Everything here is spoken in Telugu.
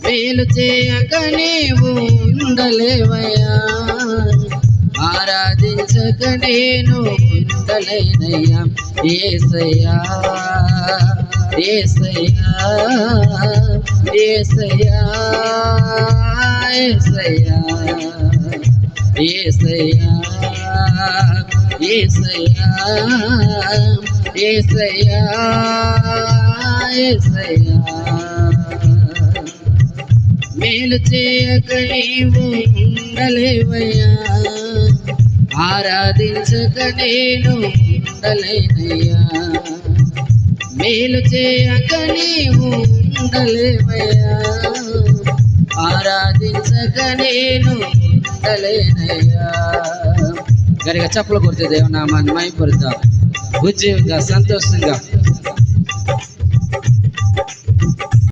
మేలు చేయక నీవు ఉండలేవయ్యా, ఆరాధించక నేను ఉండలేనయ్యా. యేసయ్యా యేసయ్యా యేసయ్యా యేసయ్యా యేసయ్యా యేసయ్యా యేసయ్యా యేసయ్యా. మేలు చేయక నీవు ఉండలేవయ్యా, ఆరాధించక నేను ఉండలేనయ్యా. మేలు చేయక నీవు ఉండలేవయ్యా, ఆరాధించక నేను ఉండలేనయ్యా. గరిగా చప్పలు కొడితే దేవునామాన్ని మహిమపరుద్దాం. ఉజ్జీవంగా సంతోషంగా